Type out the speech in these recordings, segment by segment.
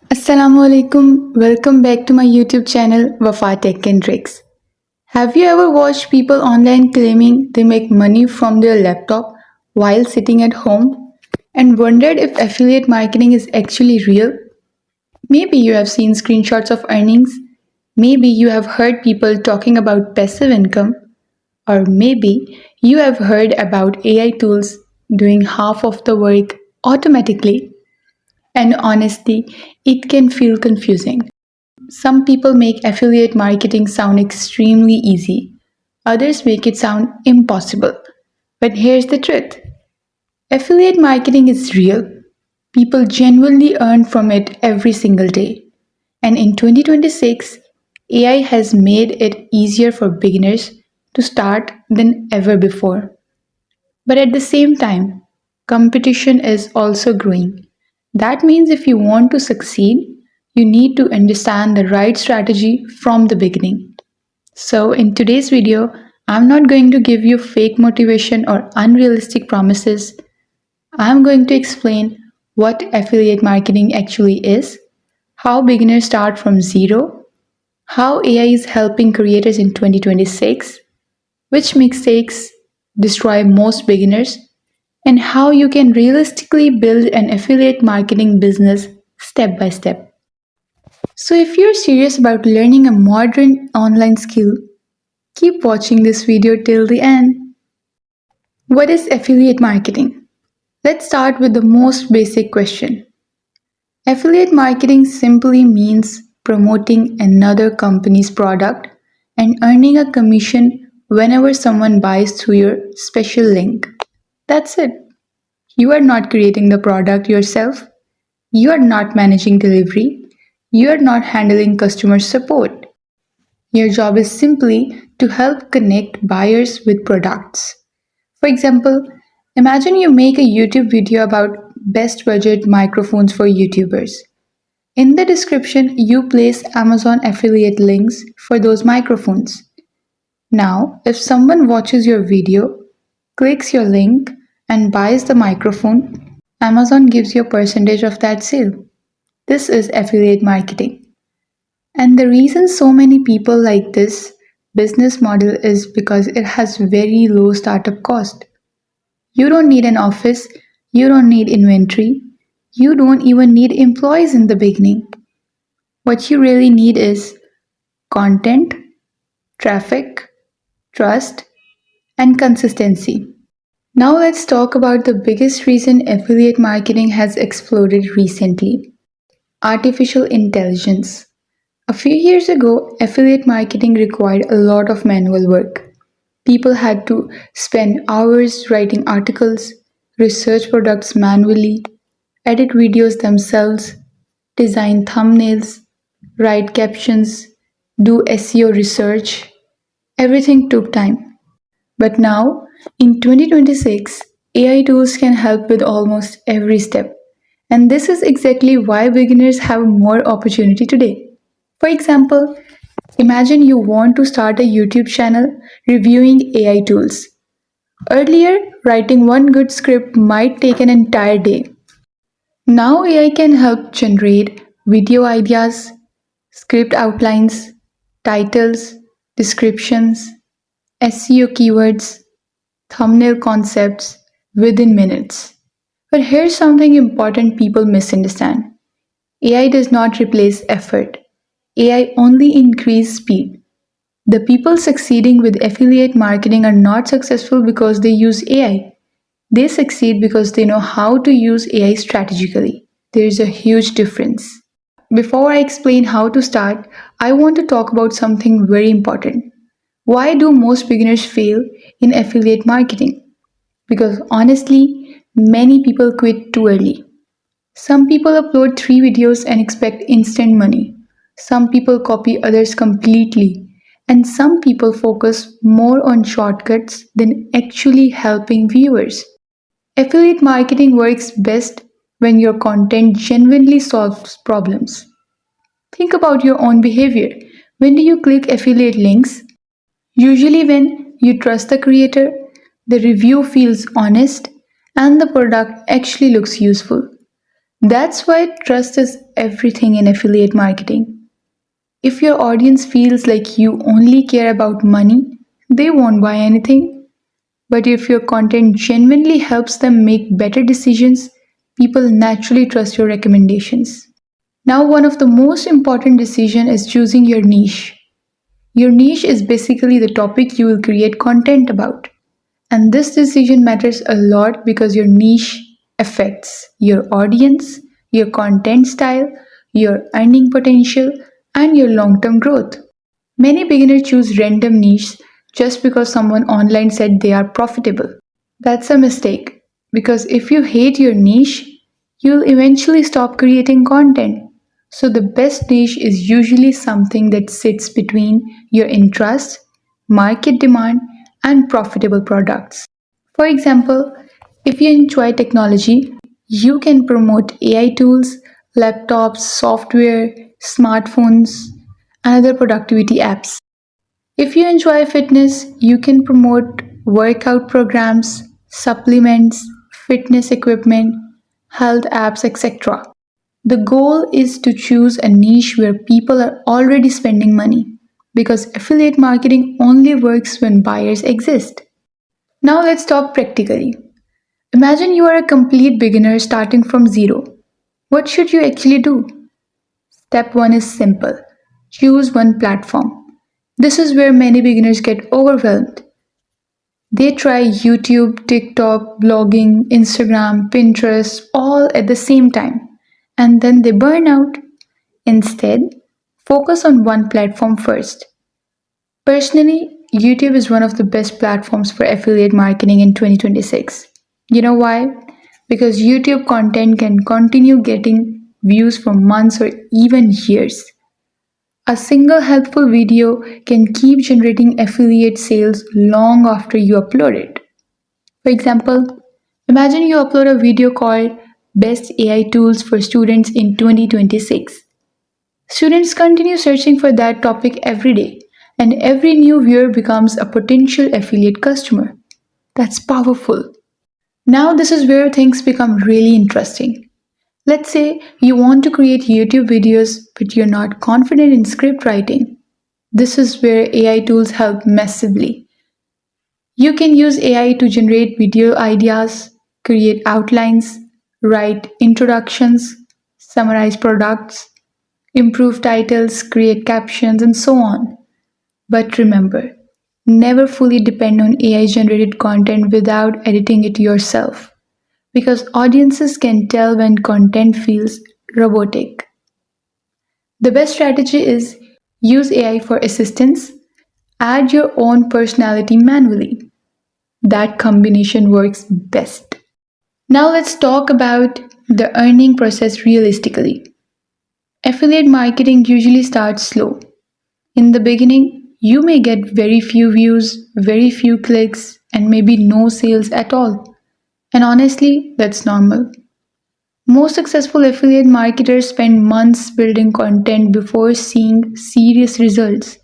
Assalamu alaikum. Welcome back to my YouTube channel Wafa Tech and Tricks. Have you ever watched people online claiming they make money from their laptop while sitting at home and wondered if affiliate marketing is actually real? Maybe you have seen screenshots of earnings, maybe you have heard people talking about passive income, or maybe you have heard about AI tools doing half of the work automatically. And honestly, it can feel confusing. Some people make affiliate marketing sound extremely easy, others make it sound impossible. But here's the truth: affiliate marketing is real. People genuinely earn from it every single day. And in 2026, AI has made it easier for beginners to start than ever before. But at the same time, competition is also growing. That means if you want to succeed, you need to understand the right strategy from the beginning. So, in today's video, I'm not going to give you fake motivation or unrealistic promises. I'm going to explain what affiliate marketing actually is, how beginners start from zero, how AI is helping creators in 2026, which mistakes destroy most beginners, and how you can realistically build an affiliate marketing business step by step. So, if you're serious about learning a modern online skill, keep watching this video till the end. What is affiliate marketing? Let's start with the most basic question. Affiliate marketing simply means promoting another company's product and earning a commission whenever someone buys through your special link. That's it. You are not creating the product yourself. You are not managing delivery. You are not handling customer support. Your job is simply to help connect buyers with products. For example, imagine you make a YouTube video about best budget microphones for YouTubers. In the description, you place Amazon affiliate links for those microphones. Now, if someone watches your video, clicks your link, and buys the microphone, Amazon gives you a percentage of that sale. This is affiliate marketing. And the reason so many people like this business model is because it has very low startup cost. You don't need an office, you don't need inventory, you don't even need employees in the beginning. What you really need is content, traffic, trust, and consistency. Now let's talk about the biggest reason affiliate marketing has exploded recently: artificial intelligence. A few years ago, affiliate marketing required a lot of manual work. People had to spend hours writing articles, research products manually, edit videos themselves, design thumbnails, write captions, do SEO research. Everything took time. But now, in 2026, AI tools can help with almost every step. And this is exactly why beginners have more opportunity today. For example, imagine you want to start a YouTube channel reviewing AI tools. Earlier, writing one good script might take an entire day. Now, AI can help generate video ideas, script outlines, titles, descriptions, SEO keywords, thumbnail concepts within minutes. But here's something important people misunderstand: AI does not replace effort, AI only increases speed. The people succeeding with affiliate marketing are not successful because they use AI. They succeed because they know how to use AI strategically. There is a huge difference. Before I explain how to start, I want to talk about something very important. Why do most beginners fail in affiliate marketing? Because honestly, many people quit too early. Some people upload 3 videos and expect instant money. Some people copy others completely. And some people focus more on shortcuts than actually helping viewers. Affiliate marketing works best when your content genuinely solves problems. Think about your own behavior. When do you click affiliate links? Usually, when you trust the creator, the review feels honest, and the product actually looks useful. That's why trust is everything in affiliate marketing. If your audience feels like you only care about money, they won't buy anything. But if your content genuinely helps them make better decisions, people naturally trust your recommendations. Now, one of the most important decisions is choosing your niche. Your niche is basically the topic you will create content about. And this decision matters a lot because your niche affects your audience, your content style, your earning potential, and your long term growth. Many beginners choose random niches just because someone online said they are profitable. That's a mistake because if you hate your niche, you'll eventually stop creating content. So, the best niche is usually something that sits between your interest, market demand, and profitable products. For example, if you enjoy technology, you can promote AI tools, laptops, software, smartphones, and other productivity apps. If you enjoy fitness, you can promote workout programs, supplements, fitness equipment, health apps, etc. The goal is to choose a niche where people are already spending money because affiliate marketing only works when buyers exist. Now let's talk practically. Imagine you are a complete beginner starting from zero. What should you actually do? Step 1 is simple. Choose one platform. This is where many beginners get overwhelmed. They try YouTube, TikTok, blogging, Instagram, Pinterest all at the same time and then they burn out. Instead, focus on one platform first. Personally, YouTube is one of the best platforms for affiliate marketing in 2026. You know why? Because YouTube content can continue getting views for months or even years. A single helpful video can keep generating affiliate sales long after you upload it. For example, imagine you upload a video called Best AI Tools for Students in 2026. Students continue searching for that topic every day, and every new viewer becomes a potential affiliate customer. That's powerful. Now, this is where things become really interesting. Let's say you want to create YouTube videos, but you're not confident in script writing. This is where AI tools help massively. You can use AI to generate video ideas, create outlines, write introductions, summarize products, improve titles, create captions, and so on. But remember, never fully depend on AI generated content without editing it yourself because audiences can tell when content feels robotic. The best strategy is use AI for assistance, add your own personality manually. That combination works best. Now let's talk about the earning process realistically. Affiliate marketing usually starts slow. In the beginning, you may get very few views, very few clicks, and maybe no sales at all. And honestly, that's normal. Most successful affiliate marketers spend months building content before seeing serious results.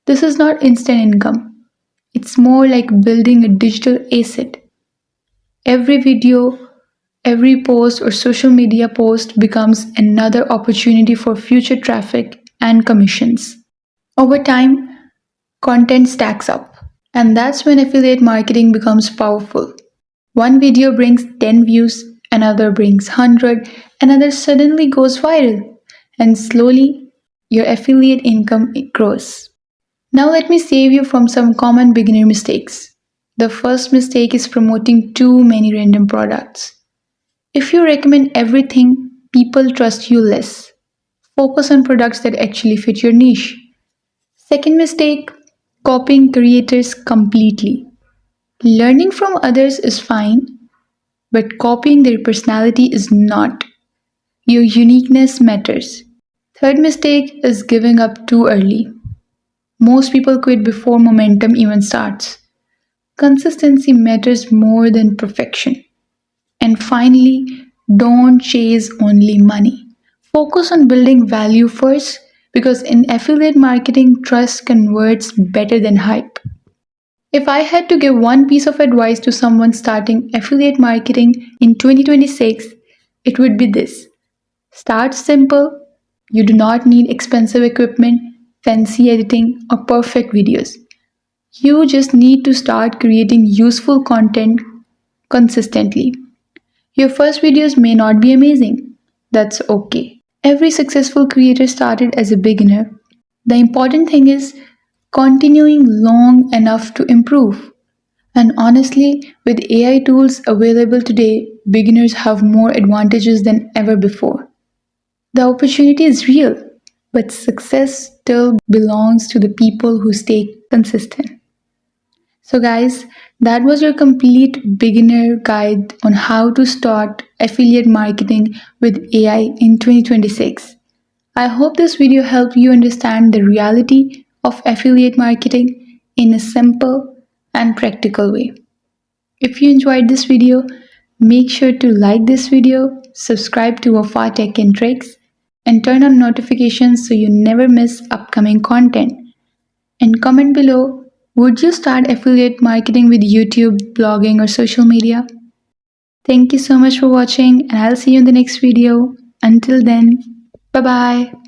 This is not instant income, it's more like building a digital asset. Every video, every post or social media post becomes another opportunity for future traffic and commissions. Over time, content stacks up, and that's when affiliate marketing becomes powerful. One video brings 10 views, another brings 100, another suddenly goes viral, and slowly your affiliate income grows. Now, let me save you from some common beginner mistakes. The first mistake is promoting too many random products. If you recommend everything, people trust you less. Focus on products that actually fit your niche. Second mistake, copying creators completely. Learning from others is fine, but copying their personality is not. Your uniqueness matters. Third mistake is giving up too early. Most people quit before momentum even starts. Consistency matters more than perfection. And finally, don't chase only money. Focus on building value first because in affiliate marketing, trust converts better than hype. If I had to give one piece of advice to someone starting affiliate marketing in 2026, it would be this. Start simple. You do not need expensive equipment, fancy editing, or perfect videos. You just need to start creating useful content consistently. Your first videos may not be amazing. That's okay. Every successful creator started as a beginner. The important thing is continuing long enough to improve. And honestly, with AI tools available today, beginners have more advantages than ever before. The opportunity is real, but success still belongs to the people who stay consistent. So, guys, that was your complete beginner guide on how to start affiliate marketing with AI in 2026. I hope this video helped you understand the reality of affiliate marketing in a simple and practical way. If you enjoyed this video, make sure to like this video, subscribe to Wafa Tech and Tricks, and turn on notifications so you never miss upcoming content. And comment below, would you start affiliate marketing with YouTube, blogging, or social media? Thank you so much for watching, and I'll see you in the next video. Until then, bye bye.